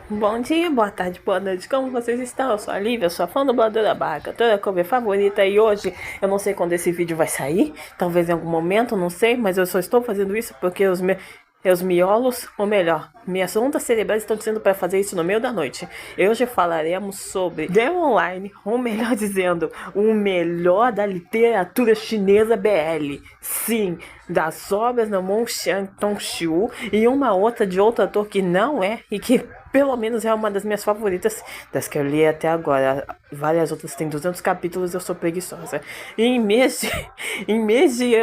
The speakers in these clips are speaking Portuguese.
Bom dia, boa tarde, boa noite, como vocês estão? Eu sou a Lívia, eu sou a fã dubladora da Barra, cantora cover favorita e hoje eu não sei quando esse vídeo vai sair, talvez em algum momento, não sei, mas eu só estou fazendo isso porque os miolos, ou melhor, minhas ondas cerebrais estão dizendo para fazer isso no meio da noite. E hoje falaremos sobre Demon Online, ou melhor dizendo, o melhor da literatura chinesa BL. Sim, das obras da Mon Xiang Tongxiu e uma outra de outro ator que não é e que pelo menos é uma das minhas favoritas, das que eu li até agora. Várias outras têm 200 capítulos, eu sou preguiçosa. E em mês de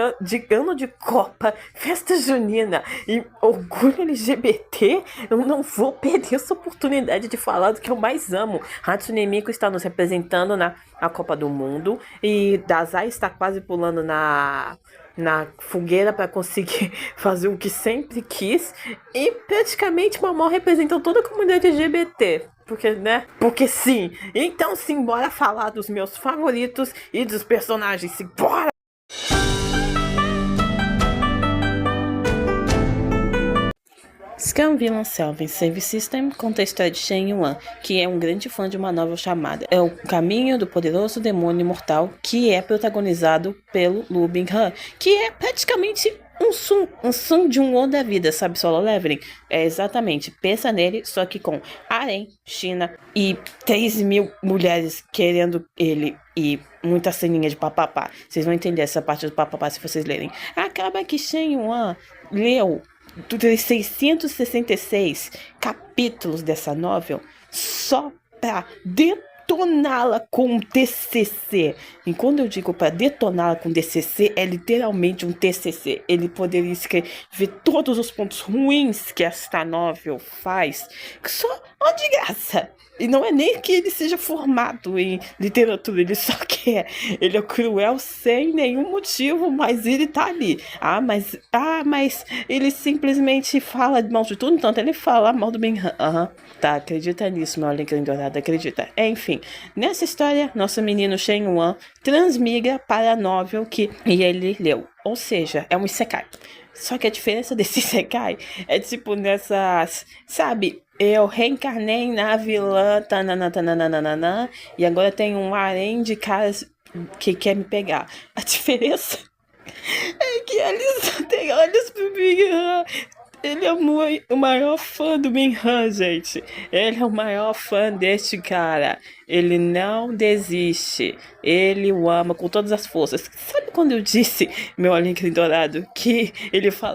ano de Copa, festa junina e orgulho LGBT, eu não vou perder essa oportunidade de falar do que eu mais amo. Hatsune Miku está nos representando na Copa do Mundo e Dazai está quase pulando na fogueira para conseguir fazer o que sempre quis e praticamente Mamão representou toda a comunidade LGBT. Porque, né? Porque sim. Então, sim, bora falar dos meus favoritos e dos personagens. Sim, bora! Scam Villain Selvin Save System conta a história de Shen Yuan, que é um grande fã de uma novel chamada É o Caminho do Poderoso Demônio Imortal, que é protagonizado pelo Lu Binghan, que é praticamente um Sun de um da vida, sabe, Solo Leveling? É exatamente, pensa nele, só que com harém, China e 3.000 mulheres querendo ele e muita ceninha de papapá. Vocês vão entender essa parte do papapá se vocês lerem. Acaba que Shen Yuan leu dos 666 capítulos dessa novel só para detoná-la com um TCC. E quando eu digo para detoná-la com TCC, é literalmente um TCC. Ele poderia escrever todos os pontos ruins que esta novel faz, só de graça. E não é nem que ele seja formado em literatura, ele só quer. Ele é cruel sem nenhum motivo, mas ele tá ali. Mas ele simplesmente fala mal de tudo, então ele fala mal do Ben-Han. Tá, acredita nisso, meu alecrim dourado, acredita. Enfim, nessa história, nosso menino Shen Yuan transmigra para a novel que ele leu. Ou seja, é um isekai. Só que a diferença desse isekai é tipo nessas, sabe? Eu reencarnei na vilã, tananana, e agora tem um harém de caras que quer me pegar. A diferença é que eles têm olhos pro Big. Ele é o maior fã do Minhan, gente. Ele é o maior fã deste cara. Ele não desiste. Ele o ama com todas as forças. Sabe quando eu disse, meu alecrim dourado, que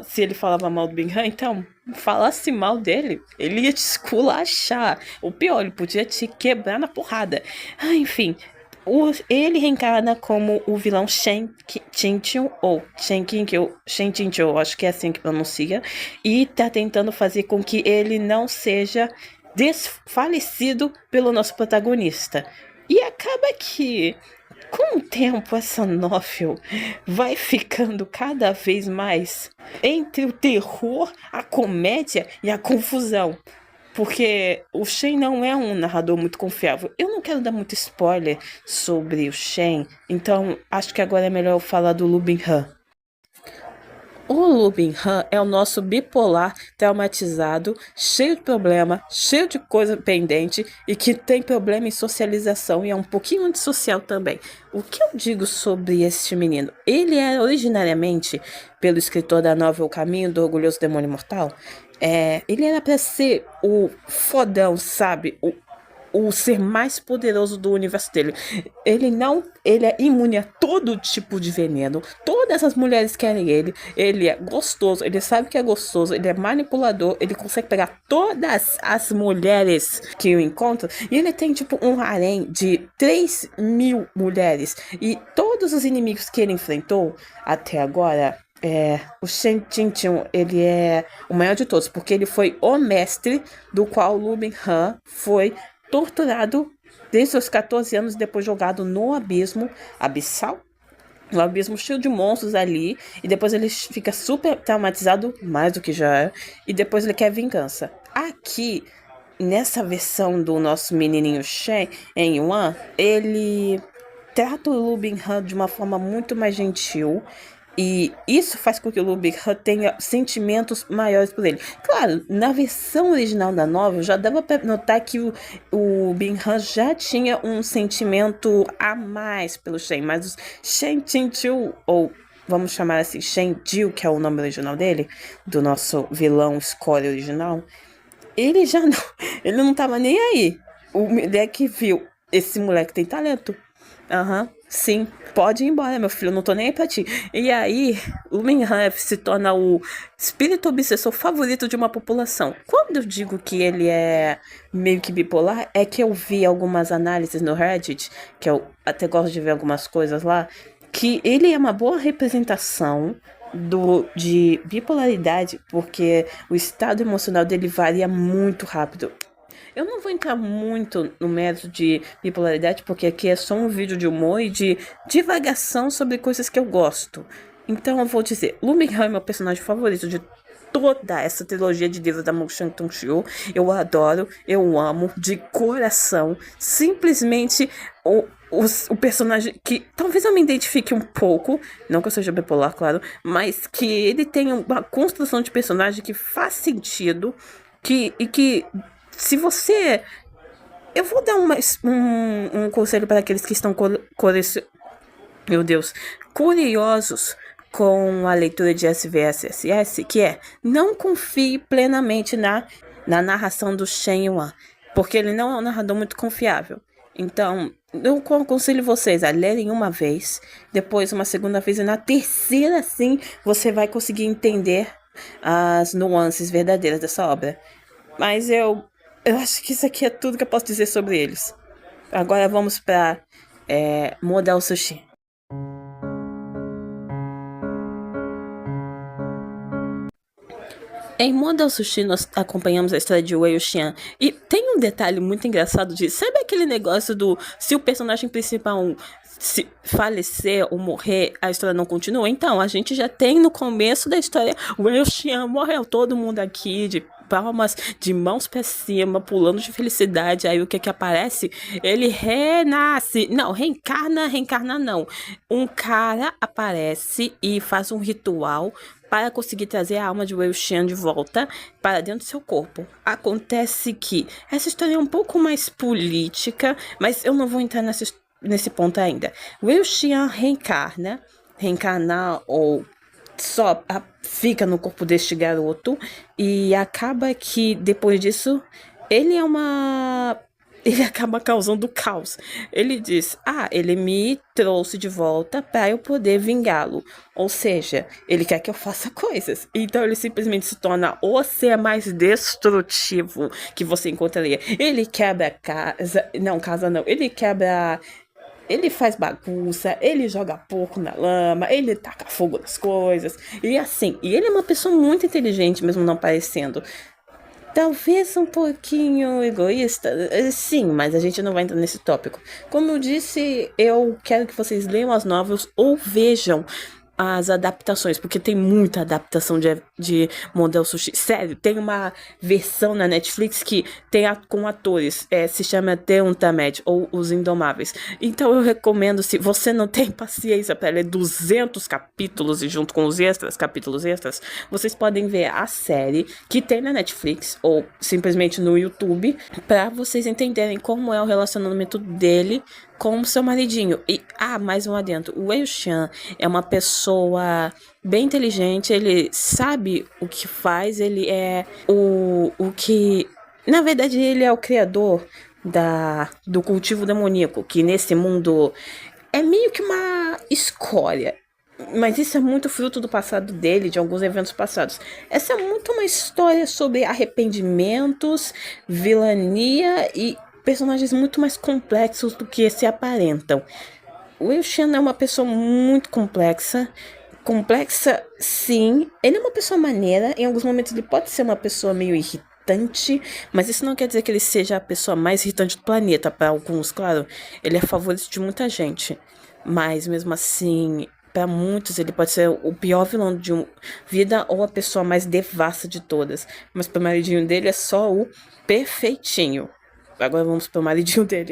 se ele falava mal do Minhan, então, falasse mal dele, ele ia te esculachar. O pior, ele podia te quebrar na porrada. Enfim, ele reencarna como o vilão Shen Qingqiu, ou Shen Qingqiu, Shen Qingqiu, acho que é assim que pronuncia, e tá tentando fazer com que ele não seja desfalecido pelo nosso protagonista. E acaba que, com o tempo, essa novel vai ficando cada vez mais entre o terror, a comédia e a confusão. Porque o Shen não é um narrador muito confiável. Eu não quero dar muito spoiler sobre o Shen, então acho que agora é melhor eu falar do Lu Binghan. O Lu Binghan é o nosso bipolar traumatizado, cheio de problema, cheio de coisa pendente e que tem problema em socialização e é um pouquinho antissocial também. O que eu digo sobre este menino? Ele é originariamente, pelo escritor da novela O Caminho do Orgulhoso Demônio Mortal, ele era pra ser o fodão, sabe? O ser mais poderoso do universo dele. Ele é imune a todo tipo de veneno. Todas as mulheres querem ele. Ele é gostoso, ele sabe que é gostoso, ele é manipulador, ele consegue pegar todas as mulheres que eu encontro. E ele tem tipo um harém de 3.000 mulheres. E todos os inimigos que ele enfrentou até agora. O Shen Qingqiu, ele é o maior de todos, porque ele foi o mestre do qual Lu Binghan foi torturado desde os 14 anos, depois jogado no abismo abissal, no abismo cheio de monstros ali, e depois ele fica super traumatizado, mais do que já é, e depois ele quer vingança. Aqui, nessa versão do nosso menininho Shen Yuan, ele trata o Lu Binghan de uma forma muito mais gentil. E isso faz com que o Lu Bing-han tenha sentimentos maiores por ele. Claro, na versão original da novela, já dava pra notar que o Bing-han já tinha um sentimento a mais pelo Shen, mas o Shen Chin-chu, ou vamos chamar assim, Shen Jiu, que é o nome original dele, do nosso vilão Score original, ele já não, ele não tava nem aí. O moleque viu, esse moleque tem talento. Aham, sim, pode ir embora, meu filho, eu não tô nem aí pra ti. E aí, o Minhan se torna o espírito obsessor favorito de uma população. Quando eu digo que ele é meio que bipolar, é que eu vi algumas análises no Reddit, que eu até gosto de ver algumas coisas lá, que ele é uma boa representação de bipolaridade, porque o estado emocional dele varia muito rápido. Eu não vou entrar muito no mérito de bipolaridade, porque aqui é só um vídeo de humor e de divagação sobre coisas que eu gosto. Então eu vou dizer, Lu Minghan é meu personagem favorito de toda essa trilogia de livros da Mu Shang-Tung-Xiu. Eu adoro, eu amo de coração. Simplesmente o personagem que talvez eu me identifique um pouco, não que eu seja bipolar, claro, mas que ele tenha uma construção de personagem que faz sentido, e que se você. Eu vou dar um conselho para aqueles que estão meu Deus, curiosos com a leitura de SVSSS, que é não confie plenamente na narração do Shen Yuan, porque ele não é um narrador muito confiável. Então, eu aconselho vocês a lerem uma vez, depois uma segunda vez, e na terceira, sim, você vai conseguir entender as nuances verdadeiras dessa obra. Mas eu acho que isso aqui é tudo que eu posso dizer sobre eles. Agora vamos para Model Sushi. Em Model Sushi, nós acompanhamos a história de Wei Wuxian. E tem um detalhe muito engraçado de... Sabe aquele negócio do... Se o personagem principal se falecer ou morrer, a história não continua? Então, a gente já tem no começo da história... Wei Wuxian morreu, todo mundo aqui de palmas, de mãos pra cima, pulando de felicidade. Aí o que aparece? Ele renasce. Não, reencarna não. Um cara aparece e faz um ritual para conseguir trazer a alma de Wei Wuxian de volta para dentro do seu corpo. Acontece que essa história é um pouco mais política, mas eu não vou entrar nesse ponto ainda. Wei Wuxian reencarnar ou só fica no corpo deste garoto e acaba que depois disso ele acaba causando caos. Ele diz: ele me trouxe de volta para eu poder vingá-lo. Ou seja, ele quer que eu faça coisas. Então ele simplesmente se torna o ser mais destrutivo que você encontraria. Ele quebra casa. Não, casa não. Ele quebra. Ele faz bagunça, ele joga porco na lama, ele taca fogo nas coisas. E assim, e ele é uma pessoa muito inteligente, mesmo não parecendo. Talvez um pouquinho egoísta, sim, mas a gente não vai entrar nesse tópico. Como eu disse, eu quero que vocês leiam as novelas ou vejam as adaptações, porque tem muita adaptação de Model Sushi. Sério, tem uma versão na Netflix que tem com atores, se chama The Untamed, ou Os Indomáveis. Então eu recomendo, se você não tem paciência para ler 200 capítulos e junto com os capítulos extras, vocês podem ver a série que tem na Netflix, ou simplesmente no YouTube, para vocês entenderem como é o relacionamento dele com o seu maridinho. E, mais um adendo. O Wei Wuxian é uma pessoa bem inteligente, ele sabe o que faz, ele é o que... Na verdade, ele é o criador do cultivo demoníaco, que nesse mundo é meio que uma escória. Mas isso é muito fruto do passado dele, de alguns eventos passados. Essa é muito uma história sobre arrependimentos, vilania e personagens muito mais complexos do que se aparentam. O Wei Wuxian é uma pessoa muito complexa. Complexa, sim. Ele é uma pessoa maneira. Em alguns momentos ele pode ser uma pessoa meio irritante, mas isso não quer dizer que ele seja a pessoa mais irritante do planeta. Para alguns, claro, ele é favorito de muita gente. Mas mesmo assim, para muitos ele pode ser o pior vilão de vida ou a pessoa mais devassa de todas. Mas para o maridinho dele é só o perfeitinho. Agora vamos para o maridinho dele.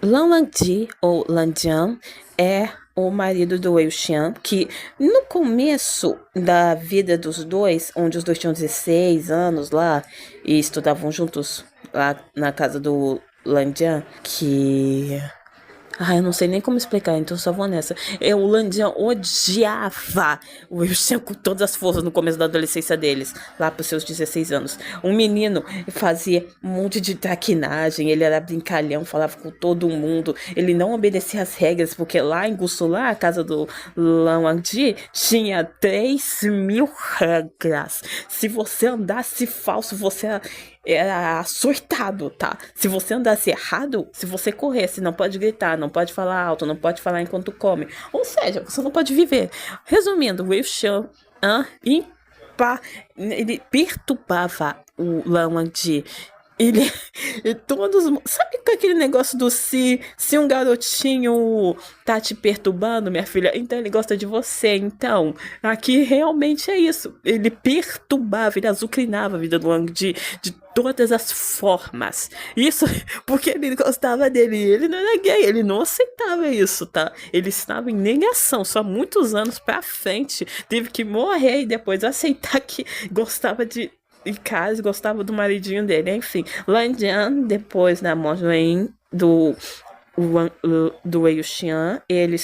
Lan Wangji, ou Lan Jian, é o marido do Wei Xian, que no começo da vida dos dois, onde os dois tinham 16 anos lá e estudavam juntos lá na casa do Lan Jian, que eu não sei nem como explicar, então só vou nessa. O Landian odiava o Wilson com todas as forças no começo da adolescência deles, lá pros seus 16 anos. Um menino fazia um monte de traquinagem, ele era brincalhão, falava com todo mundo, ele não obedecia às regras, porque lá em Gusula, a casa do Lan Wangji, tinha 3.000 regras. Se você andasse falso, você era surtado, tá? Se você andasse errado, se você corresse, não pode gritar, não pode falar alto, não pode falar enquanto come. Ou seja, você não pode viver. Resumindo, o Wei Xian ele perturbava o Lan Wangji. Ele, todos, sabe aquele negócio do se um garotinho tá te perturbando, minha filha, então ele gosta de você. Então, aqui realmente é isso. Ele perturbava, ele azucrinava a vida do Wang de todas as formas. Isso porque ele gostava dele. Ele não era gay, ele não aceitava isso, tá? Ele estava em negação, só muitos anos pra frente. Teve que morrer e depois aceitar que gostava de em casa, gostava do maridinho dele, enfim. Lan Jian, depois da morte do Wei Xian, ele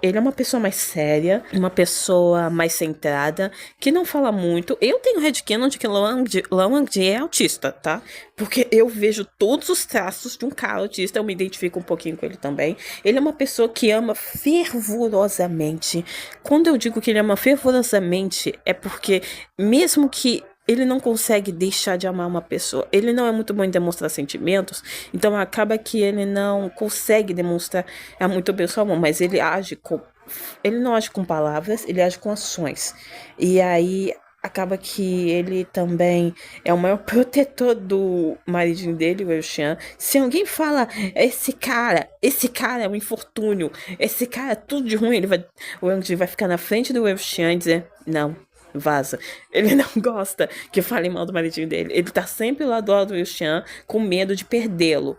é uma pessoa mais séria, uma pessoa mais centrada, que não fala muito. Eu tenho headcanon de que Lan Wangji é autista, tá? Porque eu vejo todos os traços de um cara autista, eu me identifico um pouquinho com ele também. Ele é uma pessoa que ama fervorosamente. Quando eu digo que ele ama fervorosamente, é porque mesmo que ele não consegue deixar de amar uma pessoa. Ele não é muito bom em demonstrar sentimentos, então acaba que ele não consegue demonstrar muito bem o seu amor, mas ele não age com palavras, ele age com ações. E aí acaba que ele também é o maior protetor do maridinho dele, o Xian. Se alguém fala, esse cara é um infortúnio, esse cara é tudo de ruim, o Yang vai ficar na frente do Xian e dizer, não, vaza. Ele não gosta que falem mal do maridinho dele. Ele tá sempre lá do lado do Xian com medo de perdê-lo.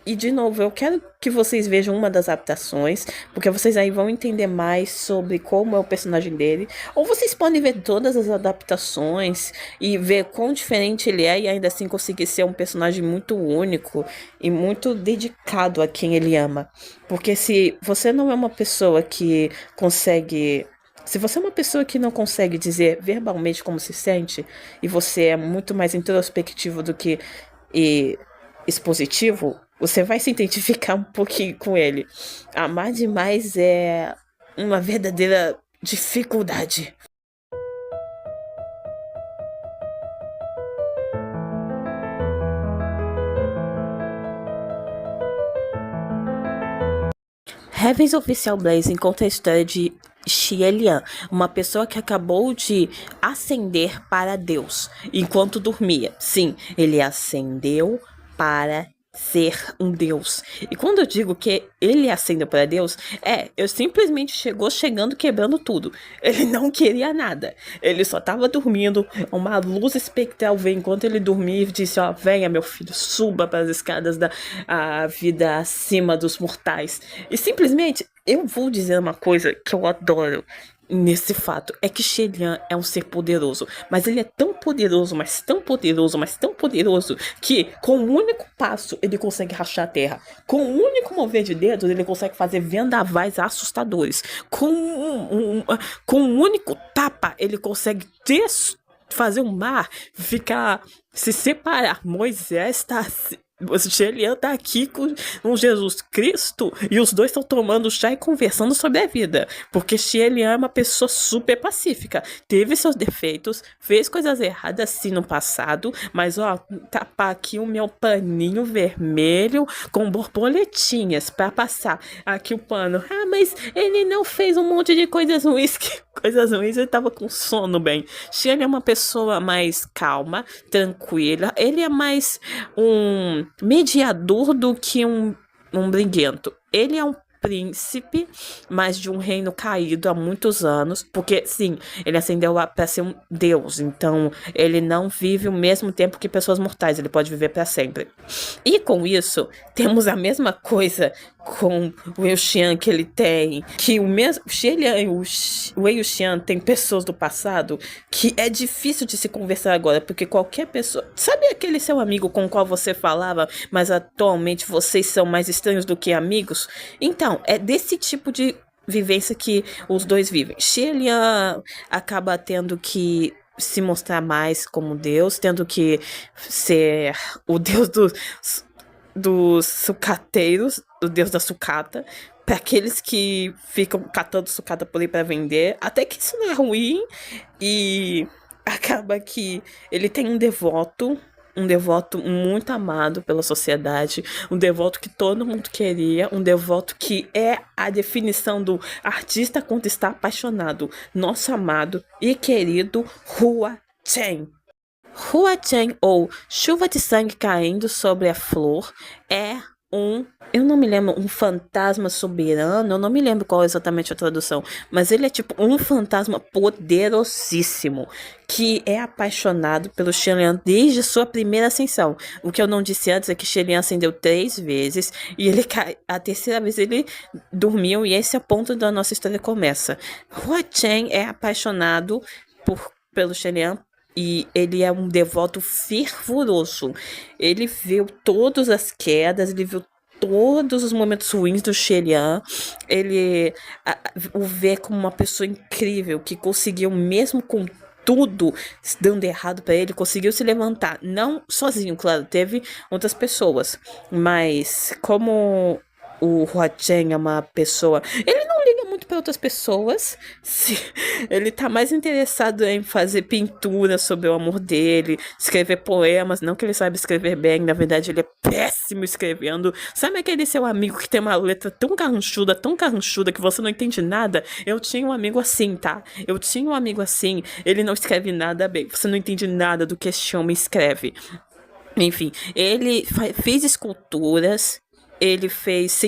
E de novo, eu quero que vocês vejam uma das adaptações, porque vocês aí vão entender mais sobre como é o personagem dele. Ou vocês podem ver todas as adaptações e ver quão diferente ele é e ainda assim conseguir ser um personagem muito único e muito dedicado a quem ele ama. Porque se você não é uma pessoa que consegue. Se você é uma pessoa que não consegue dizer verbalmente como se sente, e você é muito mais introspectivo do que e, expositivo, você vai se identificar um pouquinho com ele. Amar demais é uma verdadeira dificuldade. Heaven's Oficial Blazing conta a história de Xie Lian, uma pessoa que acabou de ascender para Deus enquanto dormia. Sim, ele ascendeu para ser um Deus. E quando eu digo que ele ascendeu para Deus, eu simplesmente chegando quebrando tudo. Ele não queria nada. Ele só estava dormindo, uma luz espectral veio enquanto ele dormia e disse, ó, venha meu filho, suba para as escadas da vida acima dos mortais. E simplesmente, eu vou dizer uma coisa que eu adoro nesse fato, é que Xie Lian é um ser poderoso, mas ele é tão poderoso, mas tão poderoso, mas tão poderoso, que com um único passo ele consegue rachar a terra, com um único mover de dedos ele consegue fazer vendavais assustadores, com um único tapa ele consegue fazer o mar se separar. Moisés está o Xelian tá aqui com Jesus Cristo e os dois estão tomando chá e conversando sobre a vida. Porque Xelian é uma pessoa super pacífica. Teve seus defeitos, fez coisas erradas sim no passado, mas ó, tapar aqui o meu paninho vermelho com borboletinhas pra passar aqui o pano. Mas ele não fez um monte de coisas ruins. Ele tava com sono bem. Xelian é uma pessoa mais calma, tranquila. Ele é mais um mediador do que um briguento. Ele é um príncipe, mas de um reino caído há muitos anos, porque sim, ele ascendeu para ser um deus, então ele não vive o mesmo tempo que pessoas mortais, ele pode viver para sempre. E com isso, temos a mesma coisa com o Wei Wuxian que ele tem, que o mesmo Xie e o Wei Wuxian tem pessoas do passado que é difícil de se conversar agora, porque qualquer pessoa, sabe aquele seu amigo com o qual você falava, mas atualmente vocês são mais estranhos do que amigos? Então, é desse tipo de vivência que os dois vivem. Xie Liang acaba tendo que se mostrar mais como Deus, tendo que ser o Deus dos sucateiros, o Deus da sucata, para aqueles que ficam catando sucata por aí para vender. Até que isso não é ruim, e acaba que ele tem um devoto muito amado pela sociedade, um devoto que todo mundo queria, um devoto que é a definição do artista quando está apaixonado, nosso amado e querido Hua Chen. Hua Chen, ou chuva de sangue caindo sobre a flor, é eu não me lembro, um fantasma soberano, eu não me lembro qual é exatamente a tradução, mas ele é tipo um fantasma poderosíssimo, que é apaixonado pelo Xie Liang desde sua primeira ascensão. O que eu não disse antes é que Xie Liang ascendeu 3 vezes, e a terceira vez ele dormiu, e esse é o ponto da nossa história começa. Hua Chen é apaixonado pelo Xie Liang, e ele é um devoto fervoroso. Ele viu todas as quedas, ele viu todos os momentos ruins do Xie Liang. Ele o vê como uma pessoa incrível, que conseguiu, mesmo com tudo dando errado para ele, conseguiu se levantar. Não sozinho, claro, teve outras pessoas. Mas como o Hua Chen é uma pessoa, ele não liga muito para outras pessoas. Ele tá mais interessado em fazer pintura sobre o amor dele, escrever poemas. Não que ele saiba escrever bem, na verdade ele é péssimo escrevendo. Sabe aquele seu amigo que tem uma letra tão carranchuda que você não entende nada? Eu tinha um amigo assim, tá? Eu tinha um amigo assim, ele não escreve nada bem, você não entende nada do que esse homem escreve. Enfim, ele fez esculturas. Ele fez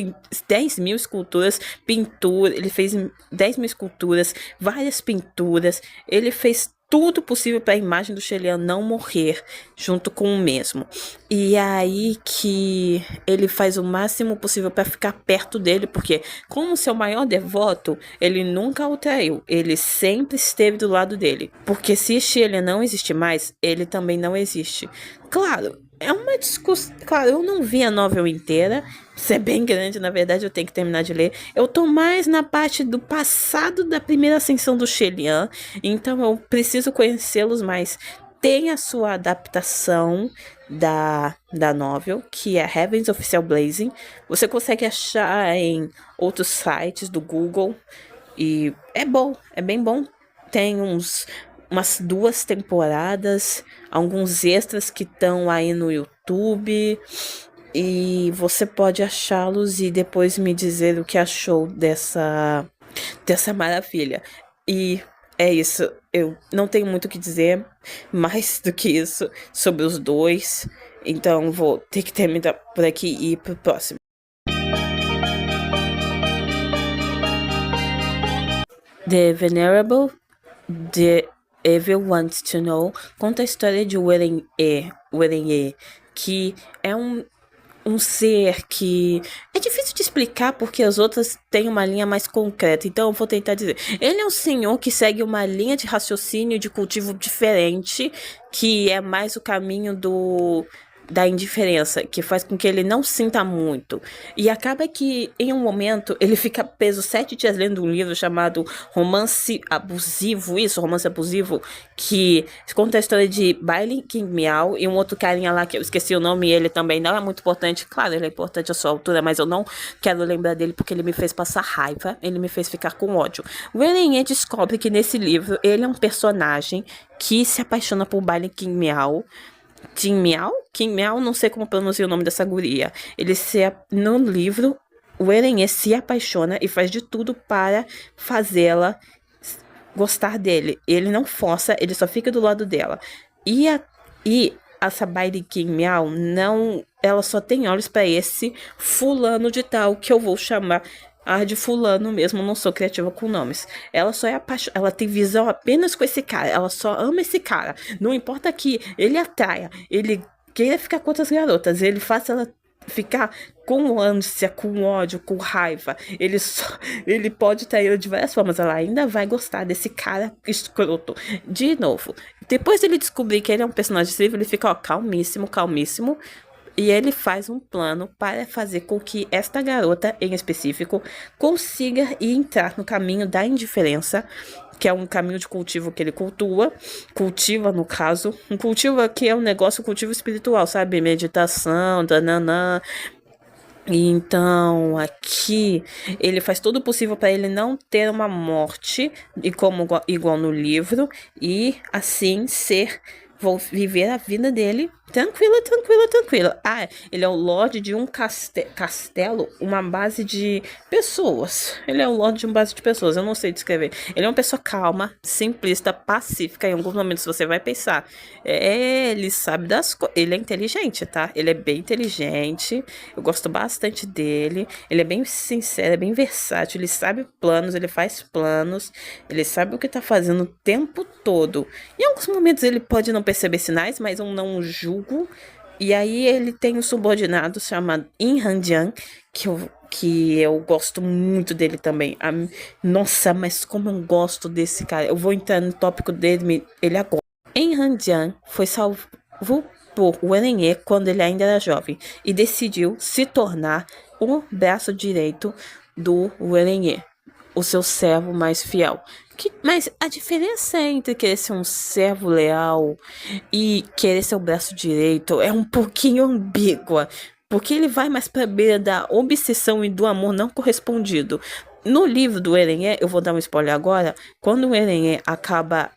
10 mil esculturas, ele fez 10 mil esculturas, várias pinturas. Ele fez tudo possível para a imagem do Xie Liang não morrer junto com o mesmo. E aí que ele faz o máximo possível para ficar perto dele, porque como seu maior devoto, ele nunca o traiu. Ele sempre esteve do lado dele. Porque se Xie Liang não existe mais, ele também não existe. Claro, é uma discussão. Claro, eu não vi a novela inteira. Isso é bem grande, na verdade, eu tenho que terminar de ler. Eu tô mais na parte do passado da primeira ascensão do Xie Liang, então eu preciso conhecê-los mais. Tem a sua adaptação da novel, que é Heaven's Official Blazing. Você consegue achar em outros sites do Google. E é bom, é bem bom. Tem umas 2 temporadas, alguns extras que estão aí no YouTube, e você pode achá-los e depois me dizer o que achou dessa maravilha. E é isso, eu não tenho muito o que dizer mais do que isso sobre os dois, então vou ter que terminar por aqui e ir pro próximo. The Venerable, The Evil Wants to Know conta a história de Wen-Ye, que é um ser que é difícil de explicar porque as outras têm uma linha mais concreta, então eu vou tentar dizer. Ele é um senhor que segue uma linha de raciocínio de cultivo diferente, que é mais o caminho da indiferença, que faz com que ele não sinta muito. E acaba que, em um momento, ele fica preso 7 dias lendo um livro chamado Romance Abusivo, que conta a história de Bailey King Miao e um outro carinha lá que eu esqueci o nome, e ele também não é muito importante. Claro, ele é importante à sua altura, mas eu não quero lembrar dele porque ele me fez passar raiva, ele me fez ficar com ódio. Wen-Ye descobre que nesse livro ele é um personagem que se apaixona por Bailey King Miao. King Miao, não sei como pronunciar o nome dessa guria. No livro, o Eren se apaixona e faz de tudo para fazê-la gostar dele. Ele não força, ele só fica do lado dela. E a Sabai King Miao, não, ela só tem olhos para esse fulano de tal, que eu vou chamar A de fulano mesmo, não sou criativa com nomes. Ela só é apaixonada, ela tem visão apenas com esse cara. Ela só ama esse cara. Não importa que ele atraia, ele queira ficar com outras garotas, ele faça ela ficar com ânsia, com ódio, com raiva. Ele pode trair de várias formas. Ela ainda vai gostar desse cara escroto. De novo, depois ele descobrir que ele é um personagem incrível, ele fica, ó, calmíssimo, calmíssimo. E ele faz um plano para fazer com que esta garota, em específico, consiga entrar no caminho da indiferença, que é um caminho de cultivo que ele cultiva no caso, um cultivo que é um negócio, um cultivo espiritual, sabe? Meditação, dananã. Então, aqui ele faz todo o possível para ele não ter uma morte, e como igual no livro, e assim vou viver a vida dele tranquila, tranquila, tranquila. Ah, ele é o Lorde de um castelo, uma base de pessoas. Ele é o Lorde de uma base de pessoas, eu não sei descrever. Ele é uma pessoa calma, simplista, pacífica. Em alguns momentos você vai pensar, ele sabe das coisas. Ele é inteligente, tá? Ele é bem inteligente. Eu gosto bastante dele. Ele é bem sincero, é bem versátil. Ele sabe planos, ele faz planos. Ele sabe o que tá fazendo o tempo todo. Em alguns momentos ele pode não perceber sinais, mas eu não julgo. E aí ele tem um subordinado chamado In Han-jian, que eu gosto muito dele também. Nossa, mas como eu gosto desse cara. Eu vou entrar no tópico dele ele agora. In Han-jian foi salvo por Wen Ye quando ele ainda era jovem e decidiu se tornar o braço direito do Wen Ye, o seu servo mais fiel. Mas a diferença entre querer ser um servo leal e querer ser o braço direito é um pouquinho ambígua, porque ele vai mais pra beira da obsessão e do amor não correspondido. No livro do Eren, eu vou dar um spoiler agora, quando o Eren acaba,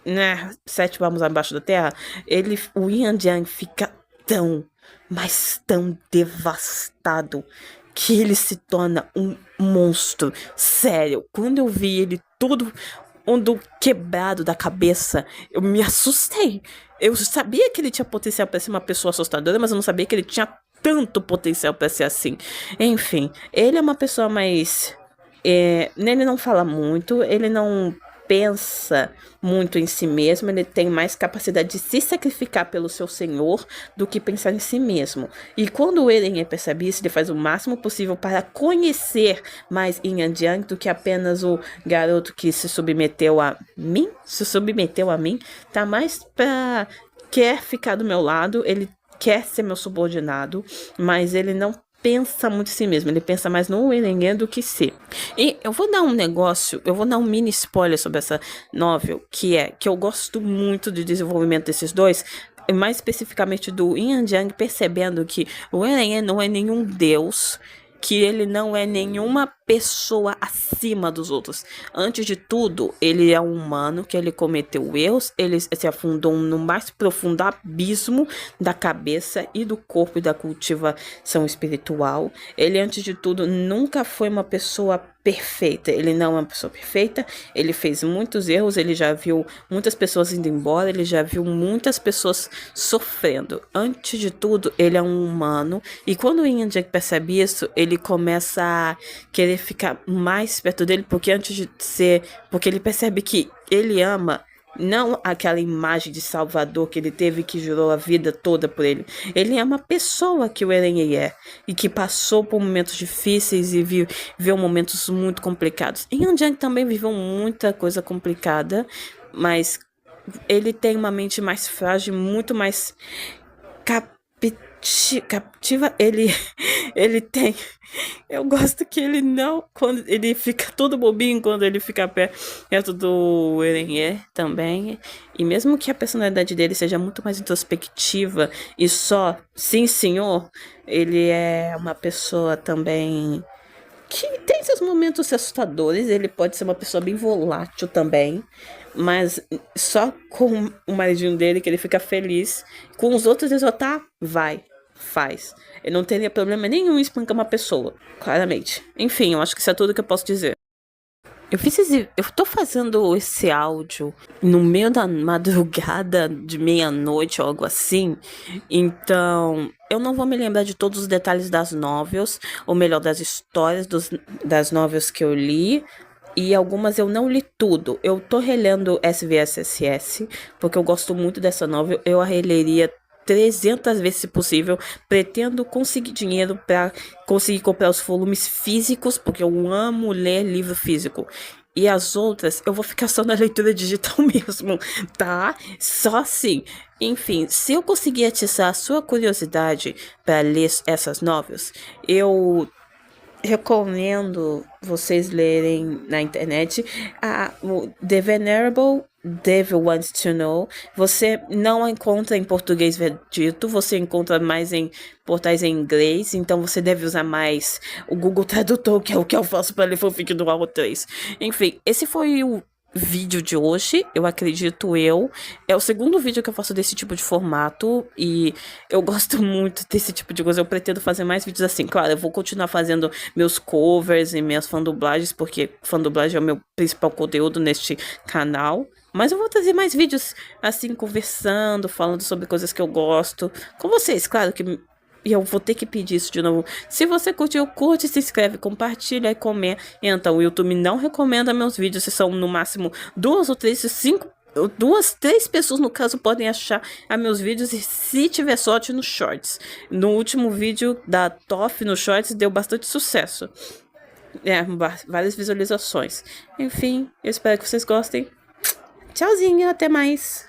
né, 7 palmos abaixo da terra, o Yan Jiang fica mas tão devastado que ele se torna um monstro. Sério, quando eu vi ele todo quebrado da cabeça, eu me assustei. Eu sabia que ele tinha potencial para ser uma pessoa assustadora, mas eu não sabia que ele tinha tanto potencial para ser assim. Enfim, ele é uma pessoa mais. Ele não fala muito, ele não pensa muito em si mesmo, ele tem mais capacidade de se sacrificar pelo seu senhor do que pensar em si mesmo. E quando o Eren percebe isso, ele faz o máximo possível para conhecer mais Yin Yang do que apenas o garoto que se submeteu a mim, tá mais pra quer ficar do meu lado, ele quer ser meu subordinado, mas ele não pensa muito em si mesmo, ele pensa mais no Eren do que si. E eu vou dar um mini spoiler sobre essa novel, que eu gosto muito do desenvolvimento desses dois, mais especificamente do Yin Yang, percebendo que o Eren não é nenhum deus, que ele não é nenhuma pessoa acima dos outros. Antes de tudo, ele é um humano que ele cometeu erros, ele se afundou no mais profundo abismo da cabeça e do corpo e da cultivação espiritual. Ele, antes de tudo, nunca foi uma pessoa perfeita. Ele não é uma pessoa perfeita, ele fez muitos erros, ele já viu muitas pessoas indo embora, ele já viu muitas pessoas sofrendo. Antes de tudo, ele é um humano, e quando o Yin Jack percebe isso, ele começa a querer ficar mais perto dele, porque porque ele percebe que ele ama não aquela imagem de Salvador que ele teve, que jurou a vida toda por ele. Ele é uma pessoa que o Eren é, e que passou por momentos difíceis e viveu momentos muito complicados. E Yan Jiang também viveu muita coisa complicada, mas ele tem uma mente mais frágil, muito mais captiva. Ele tem. Eu gosto que ele não. Quando ele fica todo bobinho quando ele fica perto do Eren também. E mesmo que a personalidade dele seja muito mais introspectiva e só sim, senhor, ele é uma pessoa também que tem seus momentos assustadores. Ele pode ser uma pessoa bem volátil também, mas só com o maridinho dele que ele fica feliz. Com os outros ele só faz. Ele não teria problema nenhum em espancar uma pessoa, claramente. Enfim, eu acho que isso é tudo que eu posso dizer. Eu tô fazendo esse áudio no meio da madrugada de meia-noite ou algo assim. Então, eu não vou me lembrar de todos os detalhes das novels, ou melhor, das histórias das novels que eu li. E algumas eu não li tudo. Eu tô relendo SVSSS, porque eu gosto muito dessa novel. Eu a releria 300 vezes se possível. Pretendo conseguir dinheiro para conseguir comprar os volumes físicos, porque eu amo ler livro físico. E as outras eu vou ficar só na leitura digital mesmo, tá? Só assim. Enfim, se eu conseguir atiçar a sua curiosidade para ler essas novels, eu recomendo vocês lerem na internet o The Venerable Devil Wants to Know. Você não encontra em português dito, você encontra mais em portais em inglês, então você deve usar mais o Google Tradutor, que é o que eu faço para ler fanfic do Alvo 3. Enfim, esse foi o vídeo de hoje, eu acredito eu. É o segundo vídeo que eu faço desse tipo de formato e eu gosto muito desse tipo de coisa. Eu pretendo fazer mais vídeos assim. Claro, eu vou continuar fazendo meus covers e minhas fandublagens, porque fandublagem é o meu principal conteúdo neste canal. Mas eu vou trazer mais vídeos assim, conversando, falando sobre coisas que eu gosto. Com vocês, claro que e eu vou ter que pedir isso de novo. Se você curtiu, curte, se inscreve, compartilha e comenta. Então, o YouTube não recomenda meus vídeos se são no máximo duas ou três, cinco, duas, três pessoas no caso podem achar a meus vídeos e se tiver sorte nos shorts. No último vídeo da Toff no shorts deu bastante sucesso. Várias visualizações. Enfim, eu espero que vocês gostem. Tchauzinho, até mais.